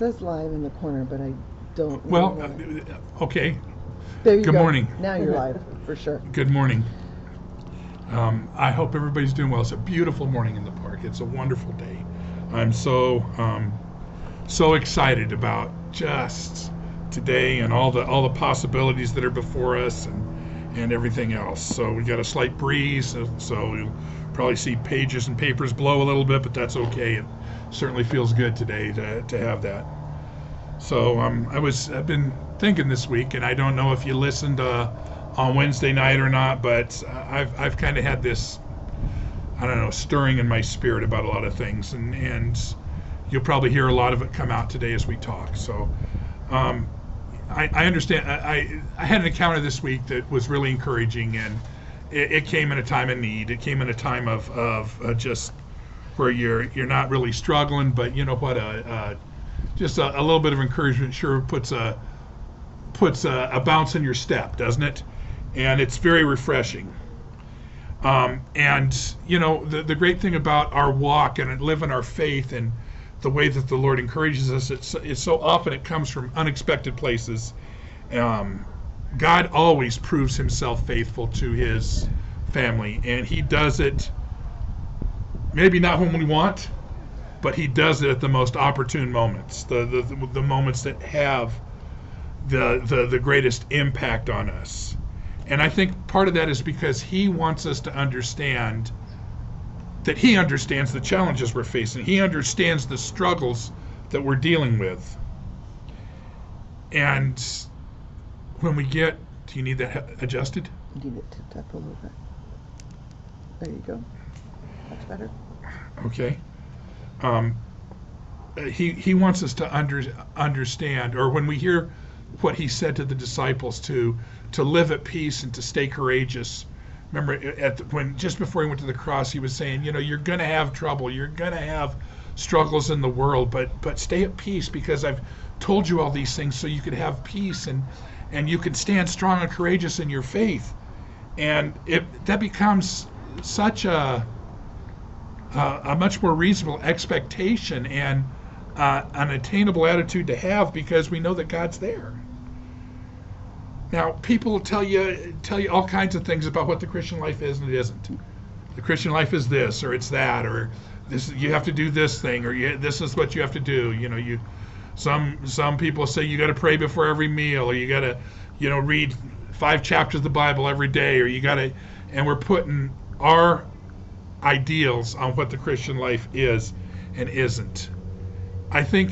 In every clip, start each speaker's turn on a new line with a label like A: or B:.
A: says live in the corner, but I don't know.
B: Well, okay.
A: There you
B: Good
A: go.
B: morning.
A: Now you're live, for sure.
B: Good morning. I hope everybody's doing well. It's a beautiful morning in the park. It's a wonderful day. I'm so excited about just today and all the possibilities that are before us and everything else. So we got a slight breeze, so you'll probably see pages and papers blow a little bit, but that's okay. It certainly feels good today to have that. So I've been thinking this week, and I don't know if you listened on Wednesday night or not, but I've kind of had this, I don't know, stirring in my spirit about a lot of things, and you'll probably hear a lot of it come out today as we talk. So I understand. I had an encounter this week that was really encouraging, and it came in a time of need. It came in a time of just where you're not really struggling, but you know what, just a little bit of encouragement sure puts a bounce in your step, doesn't it? And it's very refreshing. And you know, the great thing about our walk and living our faith and the way that the Lord encourages us, it's so often it comes from unexpected places. God always proves himself faithful to his family, and he does it maybe not when we want, but he does it at the most opportune moments, the moments that have the greatest impact on us. And I think part of that is because he wants us to understand that he understands the challenges we're facing. He understands the struggles that we're dealing with. And when we get, do you need that adjusted?
A: You need it tipped up a little bit. There you go. Much better.
B: Okay. He wants us to understand, or when we hear what he said to the disciples to live at peace and to stay courageous. Remember, when just before he went to the cross, he was saying, you know, you're going to have trouble, you're going to have struggles in the world, but stay at peace because I've told you all these things so you could have peace and you can stand strong and courageous in your faith. And that becomes such a much more reasonable expectation and an attainable attitude to have because we know that God's there. Now, people will tell you all kinds of things about what the Christian life is and it isn't. The Christian life is this, or it's that, or this. You have to do this thing, or this is what you have to do. You know, some people say you got to pray before every meal, or you got to, read 5 chapters of the Bible every day, or you got to, and we're putting our ideals on what the Christian life is and isn't. I think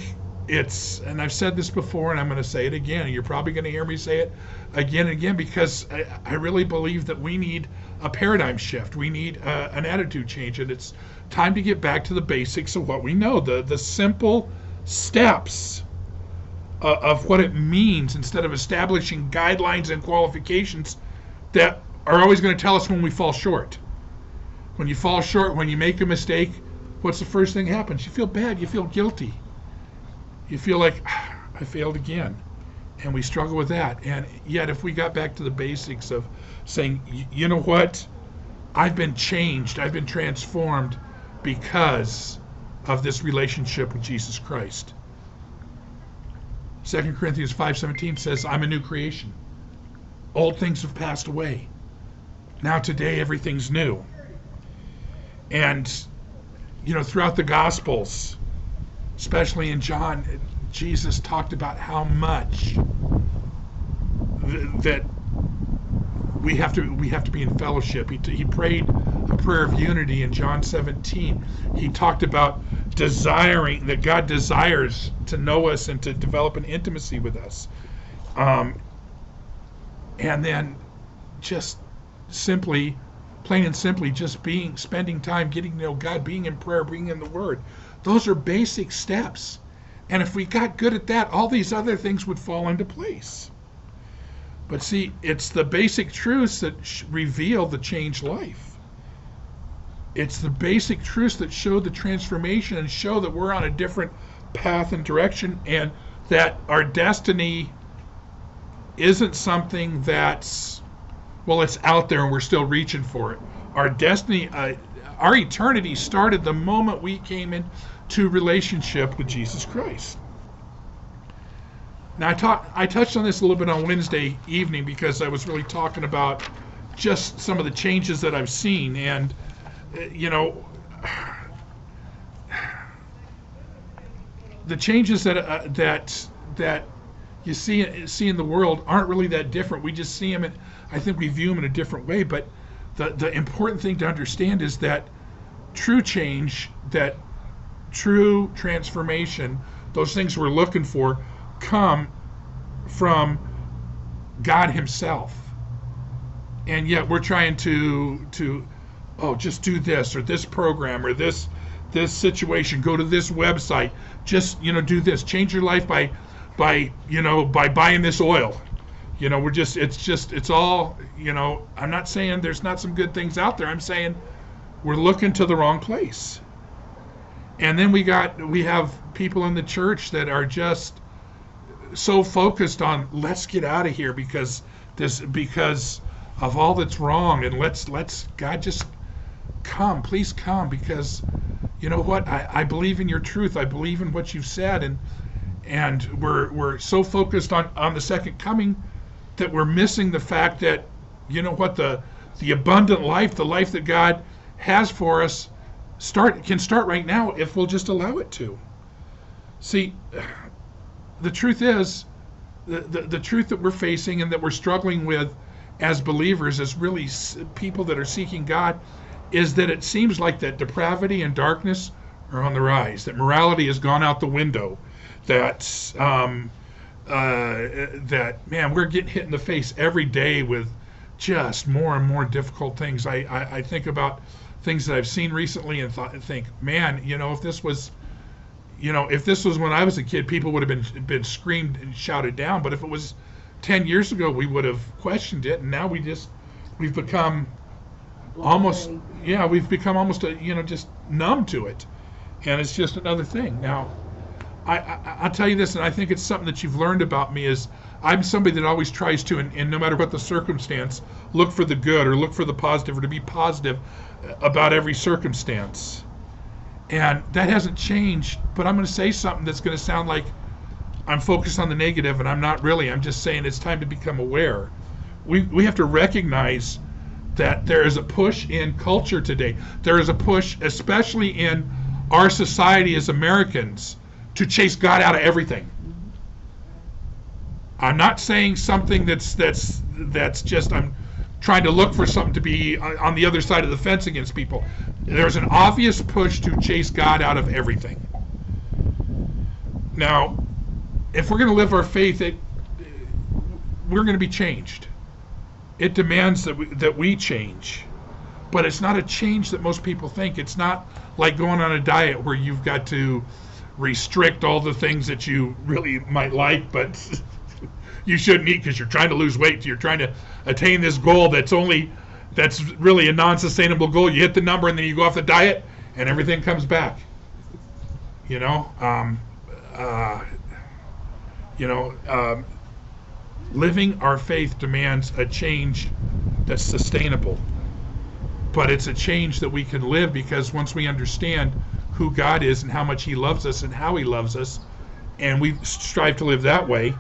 B: and I've said this before and I'm going to say it again, and you're probably going to hear me say it again and again because I really believe that we need a paradigm shift. We need an attitude change, and it's time to get back to the basics of what we know, the simple steps of what it means, instead of establishing guidelines and qualifications that are always going to tell us when we fall short. When you fall short, when you make a mistake, what's the first thing that happens? You feel bad, you feel guilty. You feel like, I failed again. And we struggle with that. And yet if we got back to the basics of saying, you know what? I've been changed, I've been transformed because of this relationship with Jesus Christ. 2 Corinthians 5:17 says, I'm a new creation. Old things have passed away. Now today everything's new. And, throughout the Gospels, especially in John, Jesus talked about how much that we have to be in fellowship. He prayed a prayer of unity in John 17. He talked about desiring, that God desires to know us and to develop an intimacy with us. And then just simply, plain and simply, just spending time getting to know God, being in prayer, being in the Word. Those are basic steps. And if we got good at that, all these other things would fall into place. But see, it's the basic truths that reveal the changed life. It's the basic truths that show the transformation and show that we're on a different path and direction, and that our destiny isn't something that's, it's out there and we're still reaching for it. Our destiny, our eternity started the moment we came into relationship with Jesus Christ. Now I touched on this a little bit on Wednesday evening because I was really talking about just some of the changes that I've seen, and you know, the changes that you see in the world aren't really that different. We just see them, and I think we view them in a different way. But the important thing to understand is that true change, that true transformation, those things we're looking for, come from God Himself. And yet we're trying to just do this or this program or this situation, go to this website, just do this, change your life by buying this oil. It's all, I'm not saying there's not some good things out there. I'm saying we're looking to the wrong place. And then we have people in the church that are just so focused on, let's get out of here because of all that's wrong, and let's God, just come, please come, because you know what, I believe in your truth, I believe in what you've said, and we're so focused on the second coming that we're missing the fact that the abundant life, the life that God has for us, can start right now if we'll just allow it to. See, the truth is, the truth that we're facing and that we're struggling with as believers, as really people that are seeking God, is that it seems like that depravity and darkness are on the rise, that morality has gone out the window, that man, we're getting hit in the face every day with just more and more difficult things. I think about things that I've seen recently and think, man, if this was when I was a kid, people would have been screamed and shouted down. But if it was 10 years ago, we would have questioned it. And now we've become almost just numb to it. And it's just another thing. Now, I'll tell you this, and I think it's something that you've learned about me, is I'm somebody that always tries to, and no matter what the circumstance, look for the good or look for the positive, or to be positive about every circumstance. And that hasn't changed, but I'm going to say something that's going to sound like I'm focused on the negative, and I'm not really. I'm just saying it's time to become aware. We have to recognize that there is a push in culture today. There is a push, especially in our society as Americans, to chase God out of everything. I'm not saying something that's just, I'm trying to look for something to be on the other side of the fence against people. There's an obvious push to chase God out of everything. Now, if we're going to live our faith, we're going to be changed. It demands that we change. But it's not a change that most people think. It's not like going on a diet where you've got to restrict all the things that you really might like, but you shouldn't eat because you're trying to lose weight. You're trying to attain this goal that's really a non-sustainable goal. You hit the number and then you go off the diet and everything comes back. Living our faith demands a change that's sustainable. But it's a change that we can live, because once we understand who God is and how much He loves us and how He loves us, and we strive to live that way,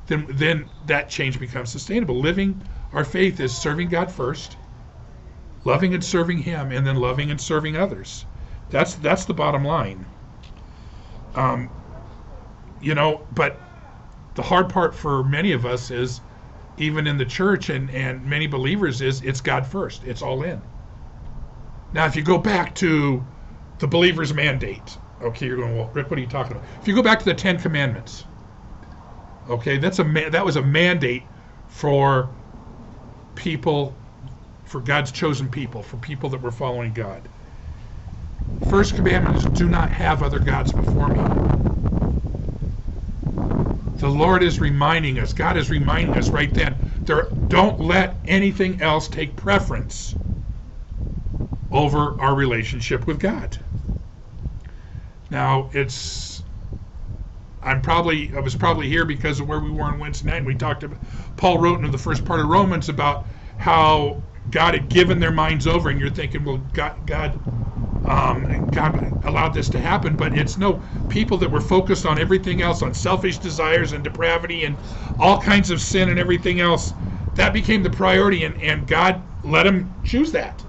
B: then that change becomes sustainable. Living our faith is serving God first, loving and serving Him, and then loving and serving others. That's the bottom line. But the hard part for many of us is, even in the church and many believers, is it's God first. It's all in. Now, if you go back to the believer's mandate, okay, you're going, well, Rick, what are you talking about? If you go back to the 10 Commandments, okay, that was a mandate for people, for God's chosen people, for people that were following God. First commandment is, do not have other gods before me. The Lord is reminding us, God is reminding us right then, don't let anything else take preference over our relationship with God. Now, I was probably here because of where we were on Wednesday night. We talked about, Paul wrote in the first part of Romans about how God had given their minds over, and you're thinking, well, God, God allowed this to happen, but it's no people that were focused on everything else, on selfish desires and depravity and all kinds of sin and everything else. That became the priority, and God let them choose that.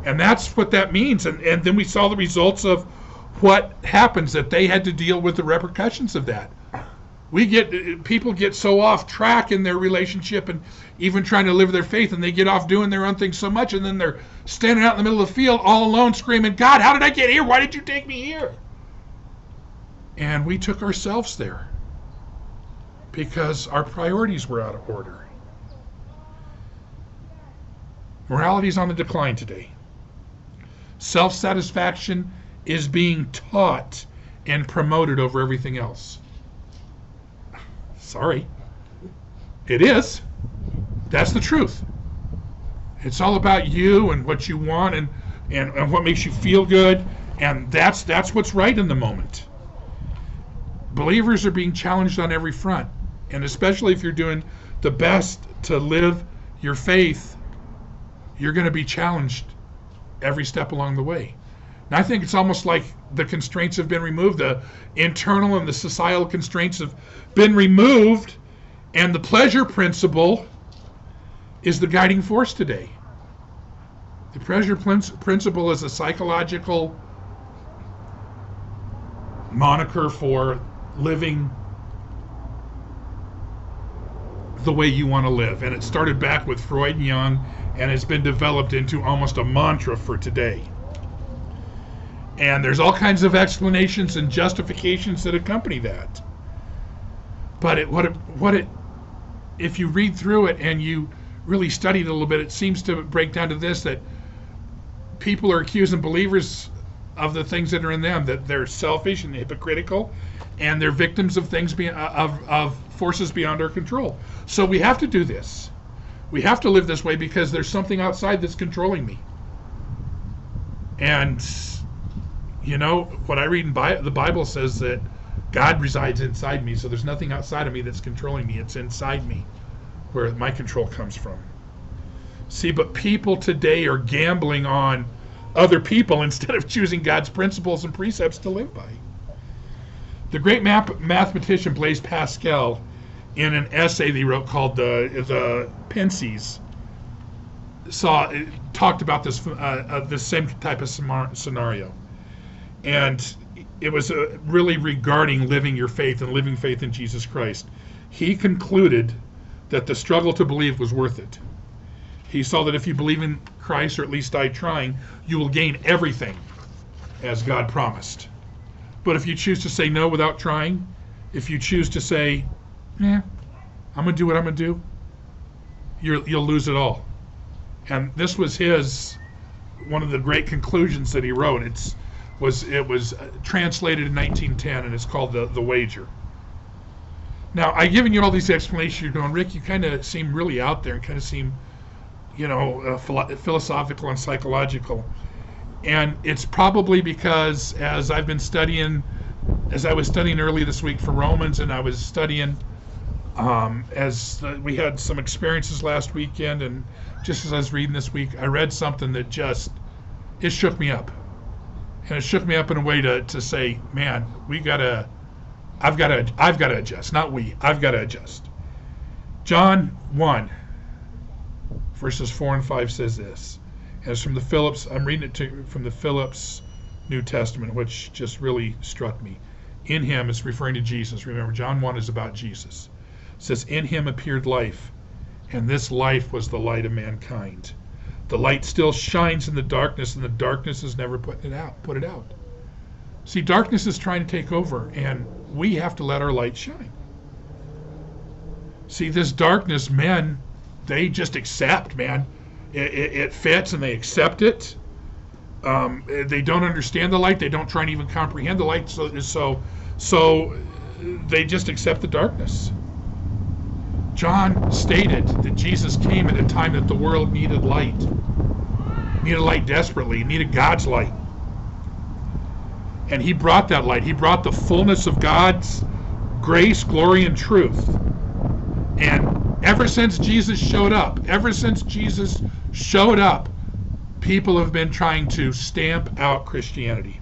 B: And that's what that means. And then we saw the results of what happens, that they had to deal with the repercussions of that. People get so off track in their relationship and even trying to live their faith, and they get off doing their own thing so much, and then they're standing out in the middle of the field all alone screaming, God, how did I get here? Why did you take me here? And we took ourselves there because our priorities were out of order. Morality is on the decline today. Self-satisfaction is being taught and promoted over everything else. Sorry. It is. That's the truth. It's all about you and what you want and what makes you feel good, and that's what's right in the moment. Believers are being challenged on every front, and especially if you're doing the best to live your faith, you're going to be challenged every step along the way. And I think it's almost like the constraints have been removed. The internal and the societal constraints have been removed, and the pleasure principle is the guiding force today. The pleasure principle is a psychological moniker for living the way you want to live. And it started back with Freud and Jung, and it's been developed into almost a mantra for today. And there's all kinds of explanations and justifications that accompany that. But if you read through it and you really study it a little bit, it seems to break down to this, that people are accusing believers of the things that are in them, that they're selfish and hypocritical, and they're victims of things of forces beyond our control. So we have to do this. We have to live this way because there's something outside that's controlling me. And you know, what I read in the Bible says that God resides inside me, so there's nothing outside of me that's controlling me. It's inside me where my control comes from. See, but people today are gambling on other people instead of choosing God's principles and precepts to live by. The great mathematician Blaise Pascal, in an essay that he wrote called the Pensies, talked about this same type of scenario. And it was really regarding living your faith and living faith in Jesus Christ. He concluded that the struggle to believe was worth it. He saw that if you believe in Christ, or at least die trying, you will gain everything as God promised. But if you choose to say no without trying, if you choose to say, I'm going to do what I'm going to do, you'll lose it all. And this was one of the great conclusions that he wrote. It was translated in 1910, and it's called The Wager. Now, I've given you all these explanations. You're going, Rick, you kind of seem really out there and kind of seem, philosophical and psychological. And it's probably because as I was studying early this week for Romans, and I was studying we had some experiences last weekend, and just as I was reading this week, I read something that it shook me up. And it shook me up in a way to say, man, I've got to adjust. Not we, I've got to adjust. John 1, verses 4 and 5 says this. And it's from the Phillips, I'm reading it from the Phillips New Testament, which just really struck me. In him, it's referring to Jesus. Remember, John 1 is about Jesus. It says, in him appeared life, and this life was the light of mankind. The light still shines in the darkness, and the darkness has never put it out. See, darkness is trying to take over, and we have to let our light shine. See, this darkness, men, they just accept, man. It fits, and they accept it. They don't understand the light. They don't try and even comprehend the light, so they just accept the darkness. John stated that Jesus came at a time that the world needed light desperately, needed God's light. And he brought that light. He brought the fullness of God's grace, glory, and truth. And ever since Jesus showed up, people have been trying to stamp out Christianity,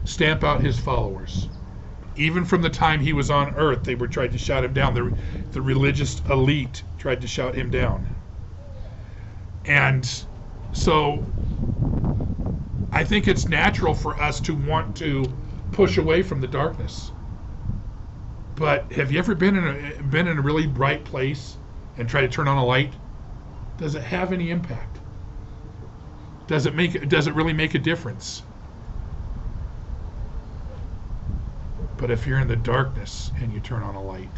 B: stamp out his followers. Even from the time he was on earth, they were trying to shout him down. The religious elite tried to shout him down. And so I think it's natural for us to want to push away from the darkness. But have you ever been in a really bright place and try to turn on a light? Does it have any impact? Does it really make a difference? But if you're in the darkness and you turn on a light,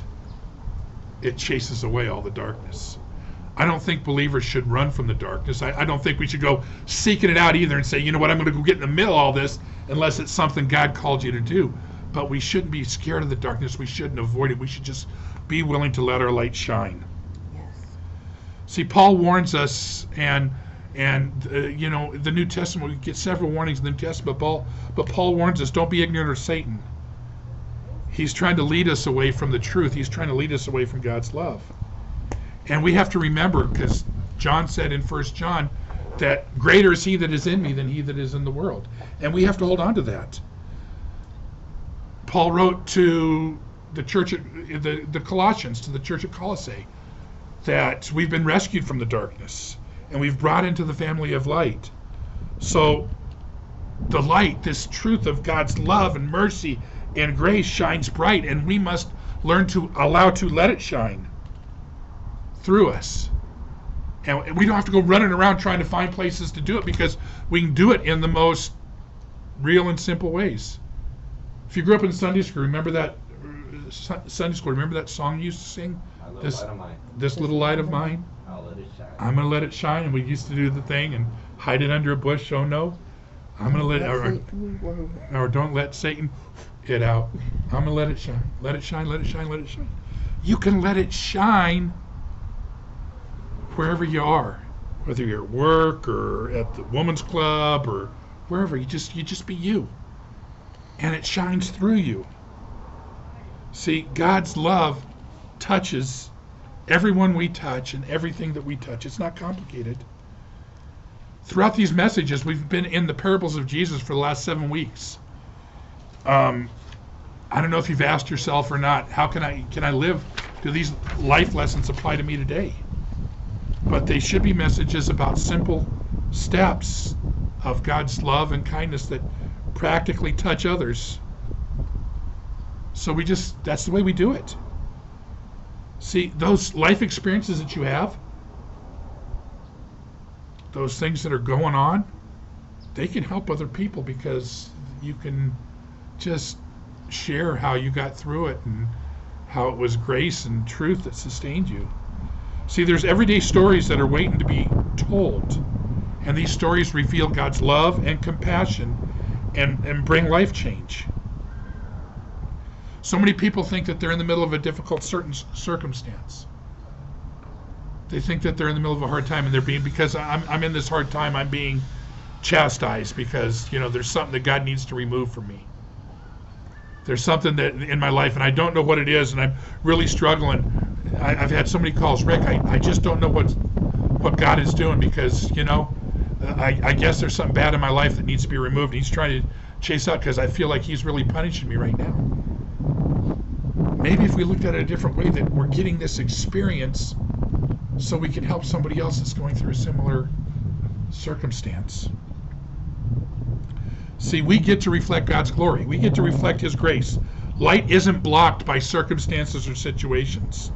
B: it chases away all the darkness. I don't think believers should run from the darkness. I don't think we should go seeking it out either and say, you know what, I'm going to go get in the middle of all this unless it's something God called you to do. But we shouldn't be scared of the darkness. We shouldn't avoid it. We should just be willing to let our light shine.
A: Yes.
B: See, Paul warns us, and the New Testament, we get several warnings in the New Testament, but Paul warns us, don't be ignorant of Satan. He's trying to lead us away from the truth. He's trying to lead us away from God's love. And we have to remember, because John said in 1 John that greater is he that is in me than he that is in the world. And we have to hold on to that. Paul wrote to the church, the Colossians, to the church at Colossae, that we've been rescued from the darkness and we've brought into the family of light. So the light, this truth of God's love and mercy and grace, shines bright, and we must learn to let it shine through us. And we don't have to go running around trying to find places to do it, because we can do it in the most real and simple ways. If you grew up in Sunday school, remember that song you used to sing? This little light of mine,
C: I'll let it shine.
B: I'm going to let it shine. And we used to do the thing and hide it under a bush. Oh no, I'm going to let it, or don't let Satan it out. I'm going to let it shine. Let it shine, let it shine, let it shine. You can let it shine wherever you are, whether you're at work or at the women's club or wherever. You just be you, and it shines through you. See, God's love touches everyone we touch and everything that we touch. It's not complicated. Throughout these messages, we've been in the parables of Jesus for the last 7 weeks. I don't know if you've asked yourself or not, how can I live? Do these life lessons apply to me today? But they should be messages about simple steps of God's love and kindness that practically touch others. So that's the way we do it. See, those life experiences that you have, those things that are going on, they can help other people, because you can just share how you got through it and how it was grace and truth that sustained you. See, there's everyday stories that are waiting to be told, and these stories reveal God's love and compassion and bring life change. So many people think that they're in the middle of a difficult certain circumstance. They think that they're in the middle of a hard time, and they're being, because I'm in this hard time, I'm being chastised because, there's something that God needs to remove from me. There's something that in my life, and I don't know what it is, and I'm really struggling. I've had so many calls, Rick, I just don't know what God is doing, because, I guess there's something bad in my life that needs to be removed. He's trying to chase out, because I feel like he's really punishing me right now. Maybe if we looked at it a different way, that we're getting this experience so we can help somebody else that's going through a similar circumstance. See, we get to reflect God's glory. We get to reflect His grace. Light isn't blocked by circumstances or situations.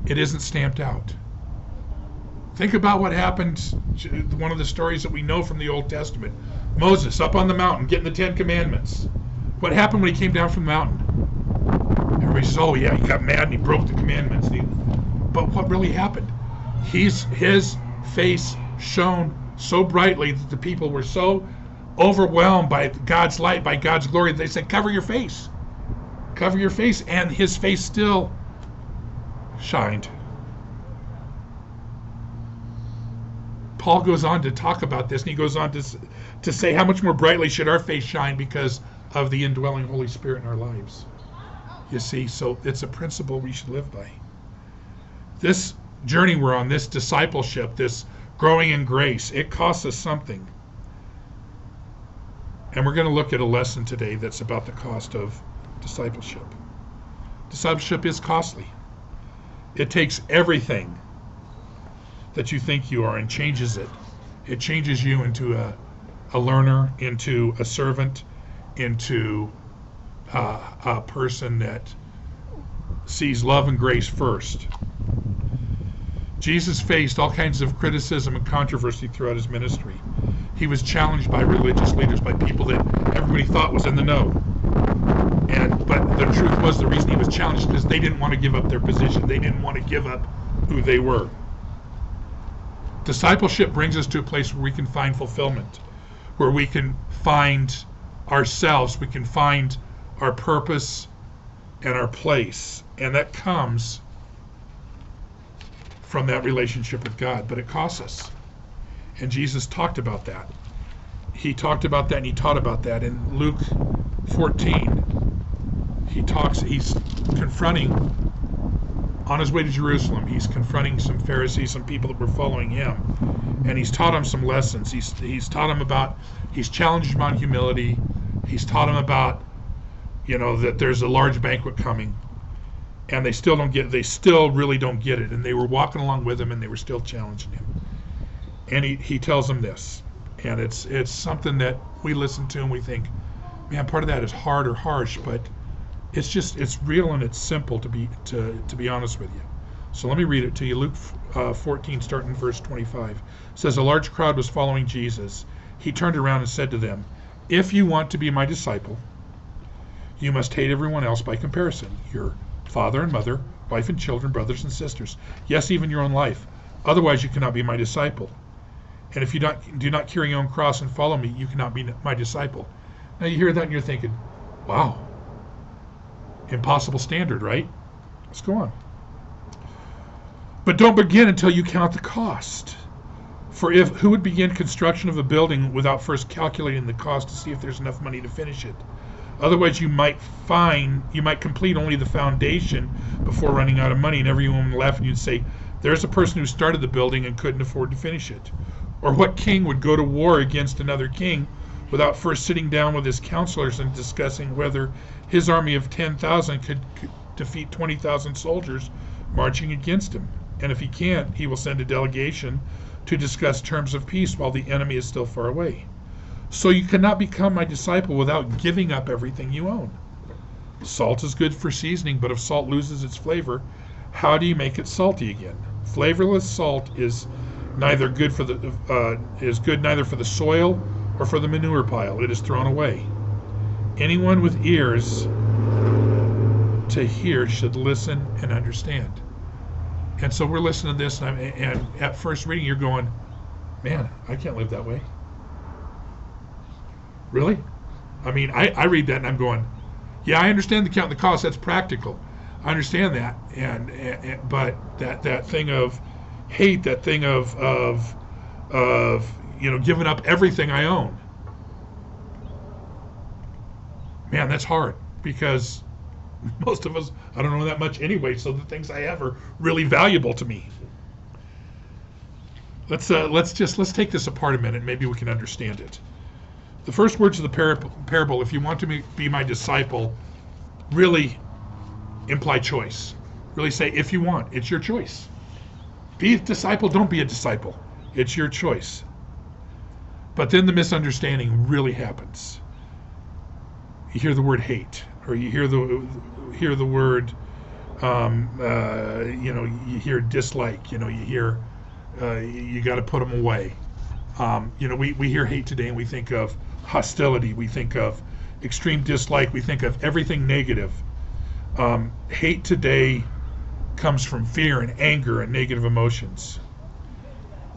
B: It isn't stamped out. Think about what happened, one of the stories that we know from the Old Testament. Moses up on the mountain getting the 10 Commandments. What happened when he came down from the mountain? Everybody says, oh yeah, he got mad and he broke the commandments. But what really happened? His face shone so brightly that the people were so overwhelmed by God's light, by God's glory, that they said, cover your face. Cover your face. And his face still shined. Paul goes on to talk about this, and he goes on to say how much more brightly should our face shine because of the indwelling Holy Spirit in our lives. You see, so it's a principle we should live by. This journey we're on, this discipleship, this growing in grace. It costs us something. And we're going to look at a lesson today that's about the cost of discipleship. Discipleship is costly. It takes everything that you think you are and changes it. It changes you into a learner, into a servant, into a person that sees love and grace first. Jesus faced all kinds of criticism and controversy throughout his ministry. He was challenged by religious leaders, by people that everybody thought was in the know. But the truth was, the reason he was challenged is because they didn't want to give up their position. They didn't want to give up who they were. Discipleship brings us to a place where we can find fulfillment, where we can find ourselves, we can find our purpose and our place. And that comes from that relationship with God, but it costs us. And Jesus talked about that. He talked about that and he taught about that. In Luke 14, he's confronting, on his way to Jerusalem, he's confronting some Pharisees, some people that were following him. And he's taught them some lessons. He's taught them about, he's challenged them on humility. He's taught them about, that there's a large banquet coming. And they still really don't get it. And they were walking along with him and they were still challenging him. And he tells them this. And it's something that we listen to and we think, man, part of that is hard or harsh, but it's real and it's simple to be honest with you. So let me read it to you. Luke 14, starting in verse 25. It says, a large crowd was following Jesus. He turned around and said to them, if you want to be my disciple, you must hate everyone else by comparison. Your father and mother, wife and children, brothers and sisters. Yes, even your own life. Otherwise you cannot be my disciple. And if you do not carry your own cross and follow me, you cannot be my disciple. Now you hear that and you're thinking, wow, impossible standard, right? Let's go on. But don't begin until you count the cost. For who would begin construction of a building without first calculating the cost to see if there's enough money to finish it? Otherwise you might complete only the foundation before running out of money, and everyone would laugh and you'd say, there's a person who started the building and couldn't afford to finish it. Or what king would go to war against another king without first sitting down with his counselors and discussing whether his army of 10,000 could defeat 20,000 soldiers marching against him? And if he can't, he will send a delegation to discuss terms of peace while the enemy is still far away. So you cannot become my disciple without giving up everything you own. Salt is good for seasoning, but if salt loses its flavor, how do you make it salty again? Flavorless salt is neither good for neither for the soil or for the manure pile. It is thrown away. Anyone with ears to hear should listen and understand. And so we're listening to this, and at first reading, you're going, man, I can't live that way. Really? I mean, I read that and I'm going, yeah, I understand the count and the cost. That's practical. I understand that, but that thing of hate, that thing of giving up everything I own. Man, that's hard because most of us, I don't know that much anyway, so the things I have are really valuable to me. Let's take this apart a minute. Maybe we can understand it. The first words of the parable, if you want to be my disciple, really imply choice. Really say, if you want, it's your choice. Be a disciple, don't be a disciple. It's your choice. But then the misunderstanding really happens. You hear the word hate, or you hear the word, you hear dislike. You hear you got to put them away. We hear hate today, and we think of hostility. We think of extreme dislike. We think of everything negative. Hate today comes from fear and anger and negative emotions.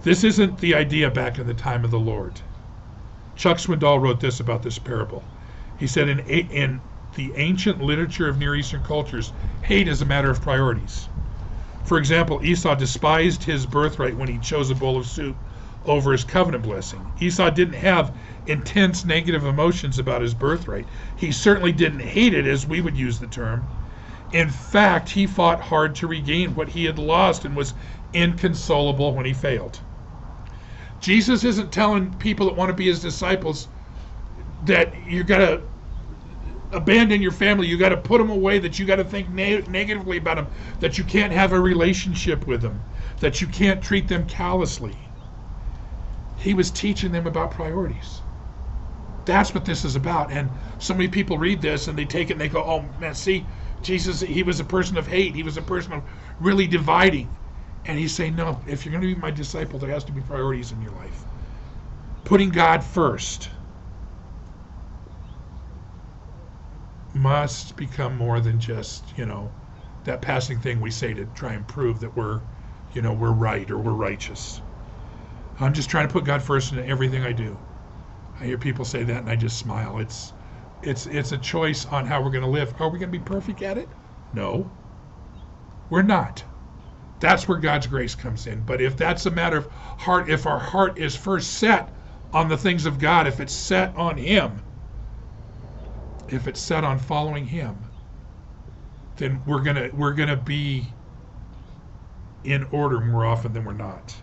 B: This isn't the idea back in the time of the Lord. Chuck Swindoll wrote this about this parable. He said, in the ancient literature of Near Eastern cultures, hate is a matter of priorities. For example, Esau despised his birthright when he chose a bowl of soup over his covenant blessing. Esau didn't have intense negative emotions about his birthright. He certainly didn't hate it, as we would use the term. In fact, he fought hard to regain what he had lost and was inconsolable when he failed. Jesus isn't telling people that want to be his disciples that you got to abandon your family, you got to put them away, that you got to think negatively about them, that you can't have a relationship with them, that you can't treat them callously. He was teaching them about priorities. That's what this is about. And so many people read this and they take it and they go, oh man, see, Jesus, he was a person of hate. He was a person of really dividing. And he's saying, no, if you're going to be my disciple, there has to be priorities in your life. Putting God first must become more than just, that passing thing we say to try and prove that we're right or we're righteous. I'm just trying to put God first in everything I do. I hear people say that and I just smile. It's a choice on how we're going to live. Are we going to be perfect at it? No. We're not. That's where God's grace comes in. But if that's a matter of heart, if our heart is first set on the things of God, if it's set on him, if it's set on following him, then we're gonna be in order more often than we're not.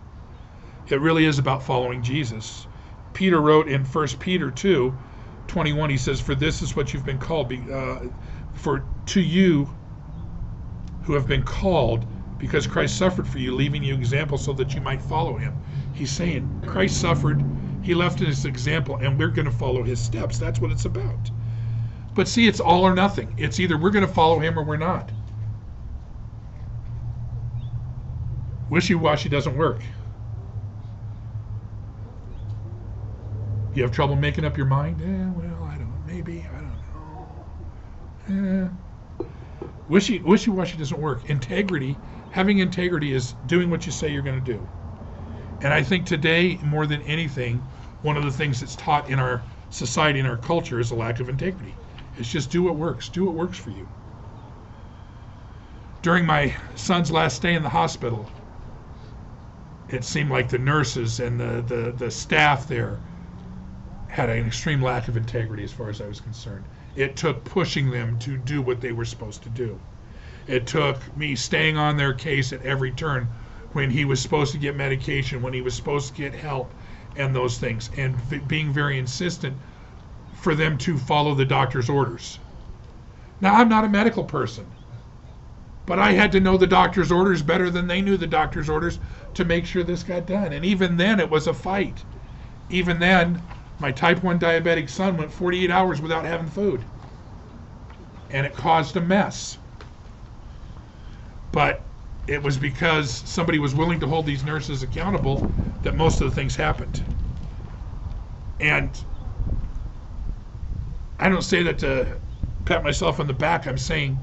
B: It really is about following Jesus. Peter wrote in 1 Peter 2:21, he says, for this is what you've been called, for to you who have been called, because Christ suffered for you, leaving you example so that you might follow him. He's saying Christ suffered, he left us example, and we're going to follow his steps. That's what it's about. But see, it's all or nothing. It's either we're going to follow him or we're not. Wishy-washy doesn't work. You have trouble making up your mind? Maybe, I don't know. Wishy-washy doesn't work. Having integrity is doing what you say you're going to do. And I think today, more than anything, one of the things that's taught in our society, in our culture, is a lack of integrity. It's just do what works. Do what works for you. During my son's last stay in the hospital, it seemed like the nurses and the staff there had an extreme lack of integrity as far as I was concerned. It took pushing them to do what they were supposed to do. It took me staying on their case at every turn when he was supposed to get medication, when he was supposed to get help, and those things, and being very insistent for them to follow the doctor's orders. Now, I'm not a medical person, but I had to know the doctor's orders better than they knew the doctor's orders to make sure this got done. And even then, it was a fight. Even then, my type 1 diabetic son went 48 hours without having food. And it caused a mess. But it was because somebody was willing to hold these nurses accountable that most of the things happened. And I don't say that to pat myself on the back. I'm saying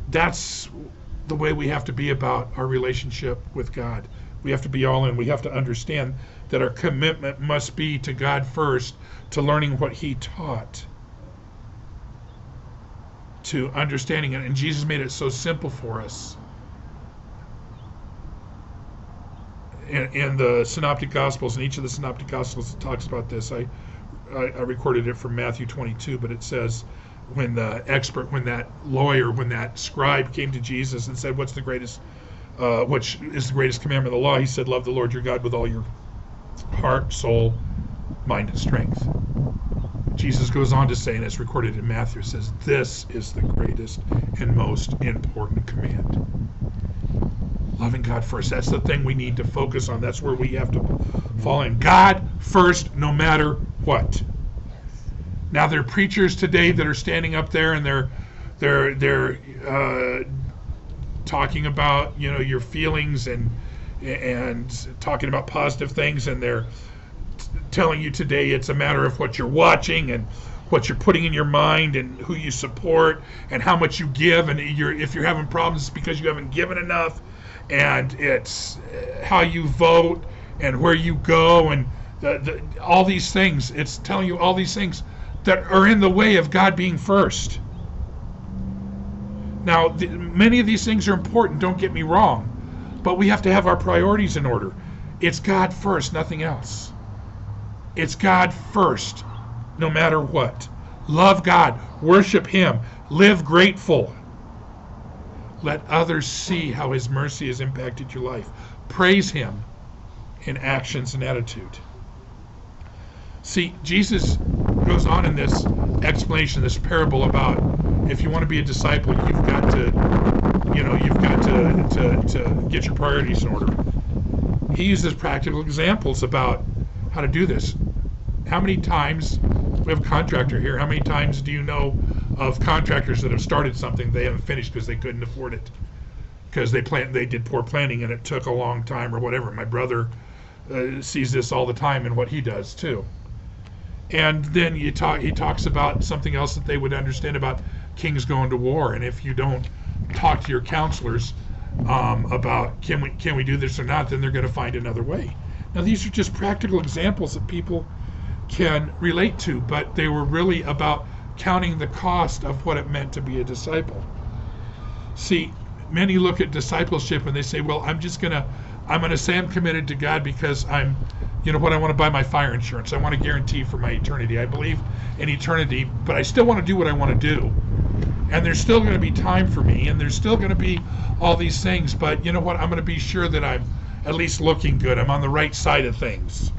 B: that's the way we have to be about our relationship with God. We have to be all in. We have to understand that our commitment must be to God first, to learning what he taught, to understanding it. And Jesus made it so simple for us. In the Synoptic Gospels, in each of the Synoptic Gospels, it talks about this. I recorded it from Matthew 22, but it says when that lawyer, when that scribe came to Jesus and said, which is the greatest commandment of the law? He said, love the Lord your God with all your heart, soul, mind, and strength. Jesus goes on to say, and it's recorded in Matthew, it says, this is the greatest and most important command. Loving God first. That's the thing we need to focus on. That's where we have to fall in. God first, no matter what. Now, there are preachers today that are standing up there and they're talking about your feelings and talking about positive things, and they're telling you today it's a matter of what you're watching and what you're putting in your mind and who you support and how much you give, and if you're having problems it's because you haven't given enough, and it's how you vote and where you go and all these things. It's telling you all these things that are in the way of God being first. Now, many of these things are important, don't get me wrong, but we have to have our priorities in order. It's God first, nothing else. It's God first, no matter what. Love God, worship him, live grateful. Let others see how his mercy has impacted your life. Praise him in actions and attitude. See, Jesus goes on in this explanation, this parable about if you want to be a disciple, you've got to get your priorities in order. He uses practical examples about how to do this. How many times, we have a contractor here, how many times do you know of contractors that have started something they haven't finished because they couldn't afford it? Because they did poor planning and it took a long time or whatever. My brother sees this all the time in what he does too. And then he talks about something else that they would understand about kings going to war. And if you don't talk to your counselors about can we do this or not, then they're going to find another way. Now these are just practical examples that people can relate to, but they were really about counting the cost of what it meant to be a disciple. See, many look at discipleship and they say, well, I'm gonna say I'm committed to God because I want to buy my fire insurance. I want to guarantee for my eternity. I believe in eternity, but I still want to do what I want to do. And there's still going to be time for me, and there's still going to be all these things, but you know what? I'm going to be sure that I'm at least looking good. I'm on the right side of things.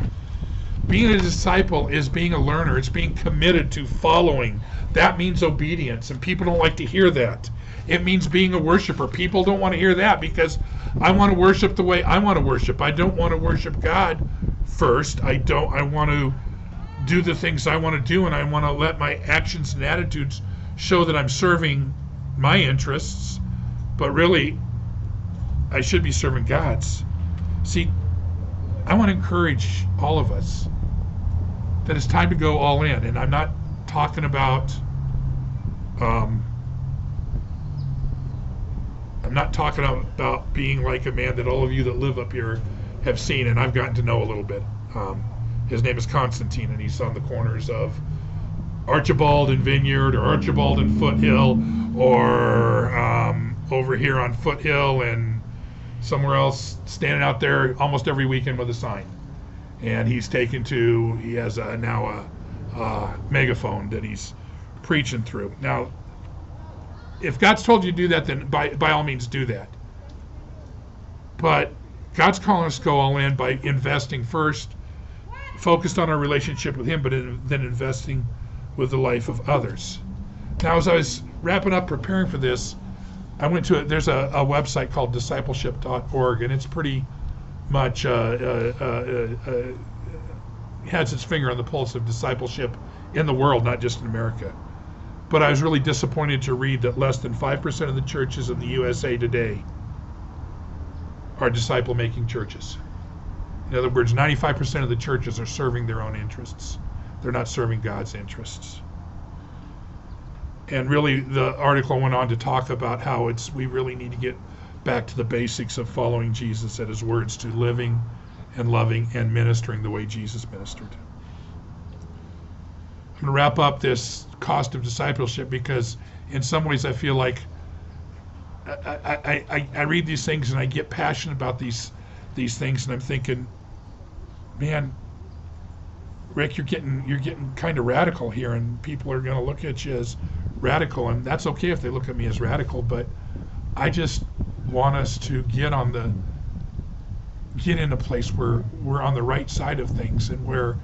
B: Being a disciple is being a learner. It's being committed to following. That means obedience, and people don't like to hear that. It means being a worshiper. People don't want to hear that because I want to worship the way I want to worship. I don't want to worship God first. I want to do the things I want to do, and I want to let my actions and attitudes show that I'm serving my interests, but really I should be serving God's. See, I want to encourage all of us that it's time to go all in, and I'm not talking about being like a man that all of you that live up here have seen, and I've gotten to know a little bit. His name is Constantine, and he's on the corners of Archibald and Vineyard, or Archibald and Foothill, or over here on Foothill and somewhere else, standing out there almost every weekend with a sign. And he has now a megaphone that he's preaching through. Now, if God's told you to do that, then by all means do that. But God's calling us to go all in by investing first, focused on our relationship with Him, but then investing with the life of others. Now, as I was wrapping up preparing for this, I went to there's a website called discipleship.org, and it's pretty much has its finger on the pulse of discipleship in the world, not just in America. But I was really disappointed to read that less than 5% of the churches in the USA today are disciple-making churches. In other words, 95% of the churches are serving their own interests. They're not serving God's interests. And really, the article went on to talk about how we really need to get back to the basics of following Jesus at His words, to living and loving and ministering the way Jesus ministered. I'm going to wrap up this cost of discipleship because in some ways I feel like I read these things and I get passionate about these things, and I'm thinking, man, Rick, you're getting kind of radical here, and people are going to look at you as radical, and that's okay if they look at me as radical, but I just want us to get in a place where we're on the right side of things, and where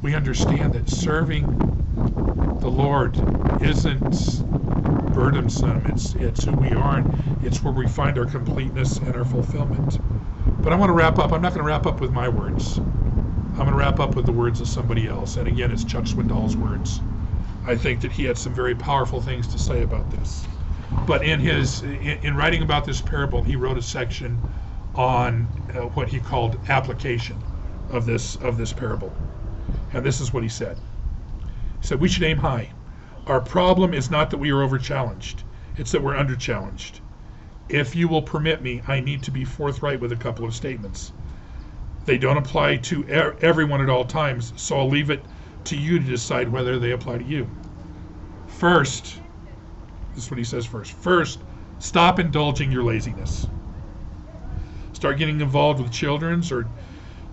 B: we understand that serving the Lord isn't burdensome. It's who we are, and it's where we find our completeness and our fulfillment. But I want to wrap up. I'm not going to wrap up with my words. I'm going to wrap up with the words of somebody else. And again, it's Chuck Swindoll's words. I think that he had some very powerful things to say about this. But in writing about this parable, he wrote a section on what he called application of this parable. And this is what he said. He said, we should aim high. Our problem is not that we are over-challenged. It's that we're under-challenged. If you will permit me, I need to be forthright with a couple of statements. They don't apply to everyone at all times, so I'll leave it to you to decide whether they apply to you. First, this is what he says first. First, stop indulging your laziness. Start getting involved with children's or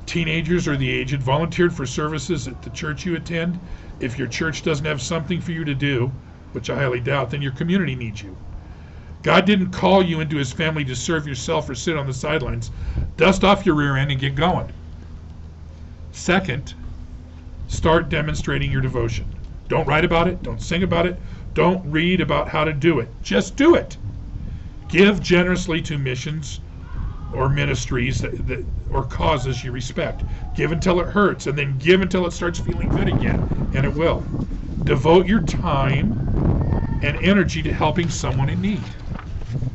B: teenagers or the aged. Volunteered for services at the church you attend. If your church doesn't have something for you to do, which I highly doubt, then your community needs you. God didn't call you into His family to serve yourself or sit on the sidelines. Dust off your rear end and get going. Second, start demonstrating your devotion. Don't write about it. Don't sing about it. Don't read about how to do it. Just do it. Give generously to missions or ministries or causes you respect. Give until it hurts, and then give until it starts feeling good again, and it will. Devote your time and energy to helping someone in need.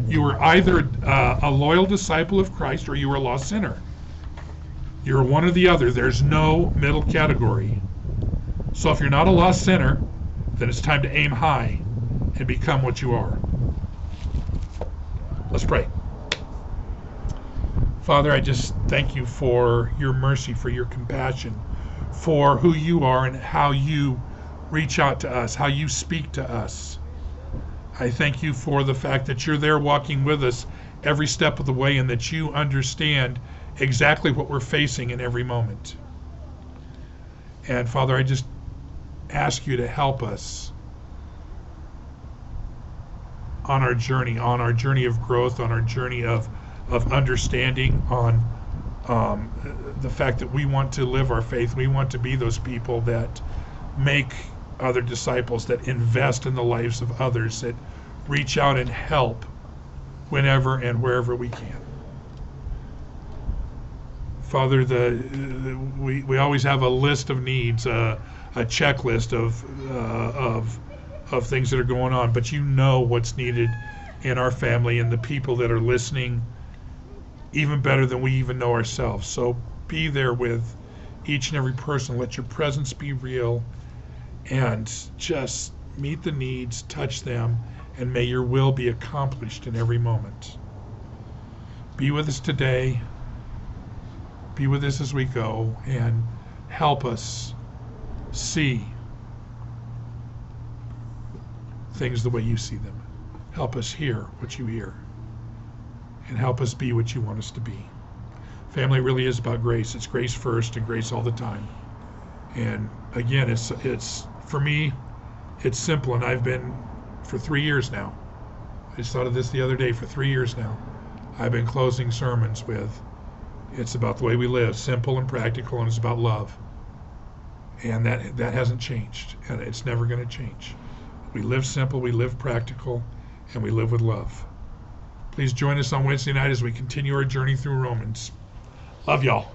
B: You are either a loyal disciple of Christ or you are a lost sinner. You're one or the other. There's no middle category. So if you're not a lost sinner, then it's time to aim high and become what you are. Let's pray. Father, I just thank you for your mercy, for your compassion, for who you are and how you reach out to us, how you speak to us. I thank you for the fact that you're there walking with us every step of the way and that you understand exactly what we're facing in every moment. And Father, I just ask you to help us on our journey of growth, on our journey of understanding, on the fact that we want to live our faith. We want to be those people that make other disciples, that invest in the lives of others, that reach out and help whenever and wherever we can. Father, we always have a list of needs, a checklist of things that are going on, but you know what's needed in our family and the people that are listening even better than we even know ourselves. So be there with each and every person. Let your presence be real and just meet the needs, touch them, and may your will be accomplished in every moment. Be with us today. Be with us as we go, and help us see things the way you see them. Help us hear what you hear, and help us be what you want us to be. Family really is about grace. It's grace first and grace all the time. And again, it's for me, it's simple, and I've been for 3 years now. I just thought of this the other day. For 3 years now, I've been closing sermons with, it's about the way we live, simple and practical, and it's about love. And that hasn't changed, and it's never going to change. We live simple, we live practical, and we live with love. Please join us on Wednesday night as we continue our journey through Romans. Love y'all.